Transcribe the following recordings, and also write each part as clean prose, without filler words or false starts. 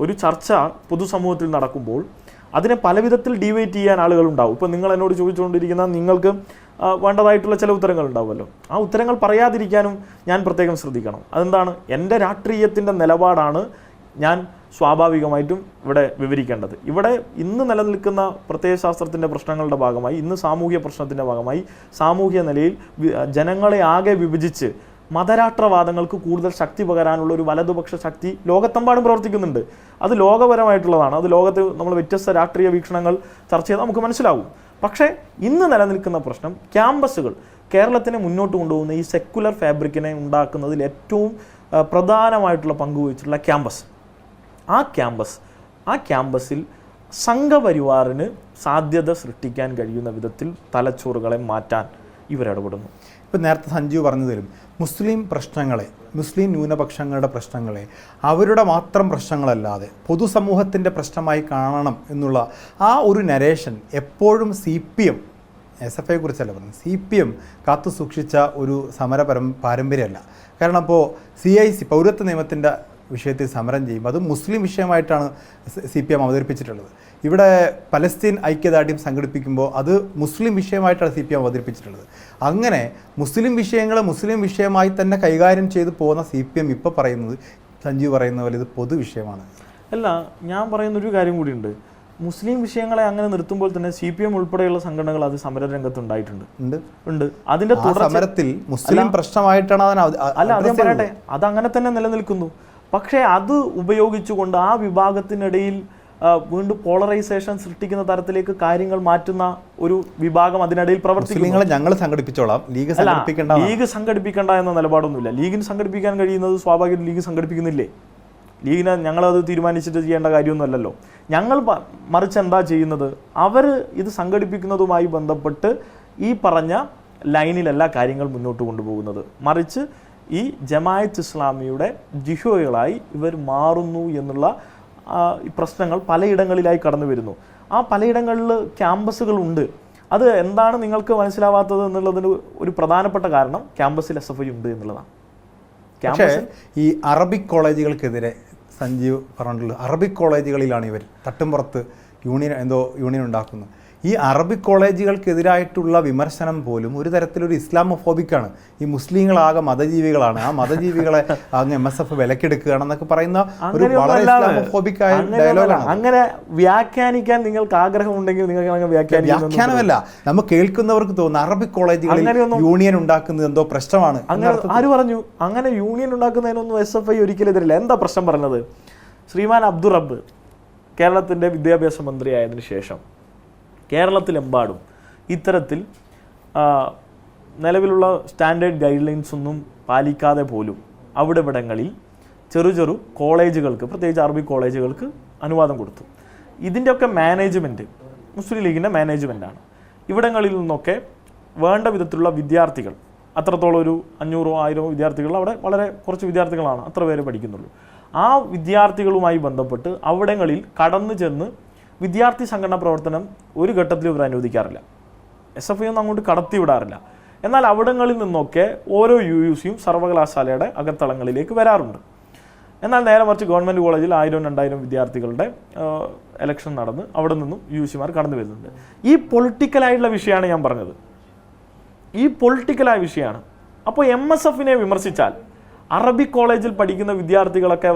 ഒരു ചർച്ച പൊതുസമൂഹത്തിൽ നടക്കുമ്പോൾ അതിനെ പല വിധത്തിൽ ഡീവൈറ്റ് ചെയ്യാൻ ആളുകളുണ്ടാവും. ഇപ്പോൾ നിങ്ങൾ എന്നോട് ചോദിച്ചുകൊണ്ടിരിക്കുന്ന നിങ്ങൾക്ക് വേണ്ടതായിട്ടുള്ള ചില ഉത്തരങ്ങൾ ഉണ്ടാവുമല്ലോ. ആ ഉത്തരങ്ങൾ പറയാതിരിക്കാനും ഞാൻ പ്രത്യേകം ശ്രദ്ധിക്കണം. അതെന്താണ്? എൻ്റെ രാഷ്ട്രീയത്തിൻ്റെ നിലപാടാണ് ഞാൻ സ്വാഭാവികമായിട്ടും ഇവിടെ വിവരിക്കേണ്ടത്. ഇവിടെ ഇന്ന് നിലനിൽക്കുന്ന പ്രത്യയശാസ്ത്രത്തിൻ്റെ പ്രശ്നങ്ങളുടെ ഭാഗമായി, ഇന്ന് സാമൂഹ്യ പ്രശ്നത്തിൻ്റെ ഭാഗമായി, സാമൂഹ്യ നിലയിൽ ജനങ്ങളെ ആകെ വിഭജിച്ച് മതരാഷ്ട്രവാദങ്ങൾക്ക് കൂടുതൽ ശക്തി പകരാനുള്ള ഒരു വലതുപക്ഷ ശക്തി ലോകത്തെമ്പാടും പ്രവർത്തിക്കുന്നുണ്ട്. അത് ലോകപരമായിട്ടുള്ളതാണ്. അത് ലോകത്ത് നമ്മൾ വ്യത്യസ്ത രാഷ്ട്രീയ വീക്ഷണങ്ങൾ ചർച്ച ചെയ്താൽ നമുക്ക് മനസ്സിലാവും. പക്ഷേ ഇന്ന് നിലനിൽക്കുന്ന പ്രശ്നം ക്യാമ്പസുകൾ കേരളത്തിനെ മുന്നോട്ട് കൊണ്ടുപോകുന്ന ഈ സെക്കുലർ ഫാബ്രിക്കിനെ ഉണ്ടാക്കുന്നതിൽ ഏറ്റവും പ്രധാനമായിട്ടുള്ള പങ്കുവഹിച്ചിട്ടുള്ള ക്യാമ്പസ്. ആ ക്യാമ്പസിൽ സംഘപരിവാറിന് സാധ്യത സൃഷ്ടിക്കാൻ കഴിയുന്ന വിധത്തിൽ തലച്ചോറുകളെ മാറ്റാൻ ഇവരിടപെടുന്നു. ഇപ്പം നേരത്തെ സഞ്ജീവ് പറഞ്ഞു തരും, മുസ്ലിം പ്രശ്നങ്ങളെ, മുസ്ലിം ന്യൂനപക്ഷങ്ങളുടെ പ്രശ്നങ്ങളെ അവരുടെ മാത്രം പ്രശ്നങ്ങളല്ലാതെ പൊതുസമൂഹത്തിൻ്റെ പ്രശ്നമായി കാണണം എന്നുള്ള ആ ഒരു നരേഷൻ എപ്പോഴും CPM, SFIയെ കുറിച്ചല്ല പറയുന്നത്, CPM കാത്തു സൂക്ഷിച്ച ഒരു പാരമ്പര്യമല്ല. കാരണം ഇപ്പോൾ CIC പൗരത്വ നിയമത്തിൻ്റെ വിഷയത്തിൽ സമരം ചെയ്യുമ്പോൾ അത് മുസ്ലിം വിഷയമായിട്ടാണ് CPM അവതരിപ്പിച്ചിട്ടുള്ളത്. ഇവിടെ പലസ്തീൻ ഐക്യദാർഢ്യം സംഘടിപ്പിക്കുമ്പോൾ അത് മുസ്ലിം വിഷയമായിട്ടാണ് CPM അവതരിപ്പിച്ചിട്ടുള്ളത്. അങ്ങനെ മുസ്ലിം വിഷയങ്ങളെ മുസ്ലിം വിഷയമായി തന്നെ കൈകാര്യം ചെയ്തു പോകുന്ന CPM ഇപ്പോൾ പറയുന്നത്, സഞ്ജീവ് പറയുന്ന പോലെ ഇത് പൊതുവിഷയമാണ്. അല്ല, ഞാൻ പറയുന്നൊരു കാര്യം കൂടിയുണ്ട്. മുസ്ലിം വിഷയങ്ങളെ അങ്ങനെ നിർത്തുമ്പോൾ തന്നെ CPM ഉൾപ്പെടെയുള്ള സംഘടനകൾ അത് സമരരംഗത്തുണ്ടായിട്ടുണ്ട്. അതിന്റെ സമരത്തിൽ മുസ്ലിം പ്രശ്നമായിട്ടാണ് അല്ല, അതേ പറയട്ടെ, അതങ്ങനെ തന്നെ നിലനിൽക്കുന്നു. പക്ഷേ അത് ഉപയോഗിച്ചുകൊണ്ട് ആ വിഭാഗത്തിനിടയിൽ വീണ്ടും പോളറൈസേഷൻ സൃഷ്ടിക്കുന്ന തരത്തിലേക്ക് കാര്യങ്ങൾ മാറ്റുന്ന ഒരു വിഭാഗം അതിനിടയിൽ പ്രവർത്തിക്കുന്നു. ഞങ്ങൾ സംഘടിപ്പിച്ചോളാം, ലീഗ് സംഘടിപ്പിക്കേണ്ട എന്ന നിലപാടൊന്നുമില്ല. ലീഗിന് സംഘടിപ്പിക്കാൻ കഴിയുന്നത് സ്വാഭാവികം ലീഗ് സംഘടിപ്പിക്കുന്നില്ലേ? ലീഗിനെ ഞങ്ങളത് തീരുമാനിച്ചിട്ട് ചെയ്യേണ്ട കാര്യമൊന്നുമല്ലല്ലോ. ഞങ്ങൾ മറിച്ച് എന്താ ചെയ്യുന്നത്? അവർ ഇത് സംഘടിപ്പിക്കുന്നതുമായി ബന്ധപ്പെട്ട് ഈ പറഞ്ഞ ലൈനിലല്ല കാര്യങ്ങൾ മുന്നോട്ട് കൊണ്ടുപോകുന്നത്. മറിച്ച് ഈ ജമാഅത്ത് ഇസ്ലാമിയുടെ ജിഹോകളായി ഇവർ മാറുന്നു എന്നുള്ള പ്രശ്നങ്ങൾ പലയിടങ്ങളിലായി കടന്നു വരുന്നു. ആ പലയിടങ്ങളിൽ ക്യാമ്പസുകളുണ്ട്. അത് എന്താണ് നിങ്ങൾക്ക് മനസ്സിലാവാത്തത് എന്നുള്ളതിന് ഒരു പ്രധാനപ്പെട്ട കാരണം ക്യാമ്പസിൽ SFI ഉണ്ട് എന്നുള്ളതാണ്. ഈ അറബിക് കോളേജുകൾക്കെതിരെ സഞ്ജീവ് പറഞ്ഞിട്ടുള്ളത്, അറബിക് കോളേജുകളിലാണ് ഇവർ തട്ടുംപുറത്ത് യൂണിയൻ ഉണ്ടാക്കുന്നത്. ഈ അറബിക് കോളേജുകൾക്കെതിരായിട്ടുള്ള വിമർശനം പോലും ഒരു തരത്തിലൊരു ഇസ്ലാമോഫോബിക്കാണ്. ഈ മുസ്ലിങ്ങളാകെ മതജീവികളാണ്, ആ മതജീവികളെ അങ്ങ് MSF വിലക്കെടുക്കുകയാണെന്നൊക്കെ പറയുന്ന ഒരു വളരെ ഇസ്ലാമോഫോബിക്കായ ഡയലോഗാണ്. അങ്ങനെ വ്യാഖ്യാനിക്കാൻ നിങ്ങൾക്ക് ആഗ്രഹമുണ്ടെങ്കിൽ നിങ്ങൾക്ക് വ്യാഖ്യാനമല്ല, നമ്മൾ കേൾക്കുന്നവർക്ക് തോന്നുന്നു അറബിക് കോളേജുകളിൽ യൂണിയൻ ഉണ്ടാക്കുന്നത് എന്തോ പ്രശ്നമാണ്. ആര് പറഞ്ഞു? അങ്ങനെ യൂണിയൻ ഉണ്ടാക്കുന്നതിനൊന്നും SFI ഒരിക്കലും എതിരില്ല. എന്താ പ്രശ്നം പറഞ്ഞത്? ശ്രീമാൻ അബ്ദുൾ റബ്ബ് കേരളത്തിൻ്റെ വിദ്യാഭ്യാസ മന്ത്രിയായതിനു ശേഷം കേരളത്തിലെമ്പാടും ഇത്തരത്തിൽ നിലവിലുള്ള സ്റ്റാൻഡേർഡ് ഗൈഡ് ലൈൻസ് ഒന്നും പാലിക്കാതെ പോലും അവിടെവിടങ്ങളിൽ ചെറു കോളേജുകൾക്ക്, പ്രത്യേകിച്ച് അറബിക് കോളേജുകൾക്ക് അനുവാദം കൊടുത്തു. ഇതിൻ്റെയൊക്കെ മാനേജ്മെൻറ്റ് മുസ്ലിം ലീഗിൻ്റെ മാനേജ്മെൻറ്റാണ്. ഇവിടങ്ങളിൽ നിന്നൊക്കെ വേണ്ട വിധത്തിലുള്ള വിദ്യാർത്ഥികൾ, അത്രത്തോളം ഒരു 500-1000 വിദ്യാർത്ഥികൾ, അവിടെ വളരെ കുറച്ച് വിദ്യാർത്ഥികളാണ്, അത്ര പേരെ പഠിക്കുന്നുള്ളൂ. ആ വിദ്യാർത്ഥികളുമായി ബന്ധപ്പെട്ട് അവിടങ്ങളിൽ കടന്നു ചെന്ന് വിദ്യാർത്ഥി സംഘടനാ പ്രവർത്തനം ഒരു ഘട്ടത്തിൽ ഇവർ അനുവദിക്കാറില്ല. SFI ഒന്നും അങ്ങോട്ട് കടത്തിവിടാറില്ല. എന്നാൽ അവിടങ്ങളിൽ നിന്നൊക്കെ ഓരോ UUCയും സർവകലാശാലയുടെ അകത്തളങ്ങളിലേക്ക് വരാറുണ്ട്. എന്നാൽ നേരെ മറിച്ച് ഗവൺമെൻറ് കോളേജിൽ 1000-2000 വിദ്യാർത്ഥികളുടെ ഇലക്ഷൻ നടന്ന് അവിടെ നിന്നും UUCമാർ കടന്നു വരുന്നുണ്ട്. ഈ പൊളിറ്റിക്കലായിട്ടുള്ള വിഷയമാണ് ഞാൻ പറഞ്ഞത്. ഈ പൊളിറ്റിക്കലായ വിഷയമാണ്. അപ്പോൾ MSFനെ വിമർശിച്ചാൽ അറബിക് കോളേജിൽ പഠിക്കുന്ന വിദ്യാർത്ഥികളൊക്കെ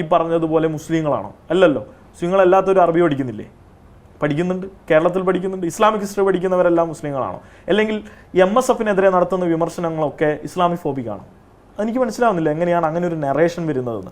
ഈ പറഞ്ഞതുപോലെ മുസ്ലിങ്ങളാണോ? അല്ലല്ലോ. മുസ്ലിങ്ങളല്ലാത്തൊരു അറബി പഠിക്കുന്നുണ്ട്, കേരളത്തിൽ പഠിക്കുന്നുണ്ട്. ഇസ്ലാമിക് ഹിസ്റ്ററി പഠിക്കുന്നവരെല്ലാം മുസ്ലിങ്ങളാണോ? അല്ലെങ്കിൽ MSFനെതിരെ നടത്തുന്ന വിമർശനങ്ങളൊക്കെ ഇസ്ലാമിക് ഫോബിക്കാണോ? എനിക്ക് മനസ്സിലാവുന്നില്ല എങ്ങനെയാണ് അങ്ങനെ ഒരു നറേഷൻ വരുന്നതെന്ന്.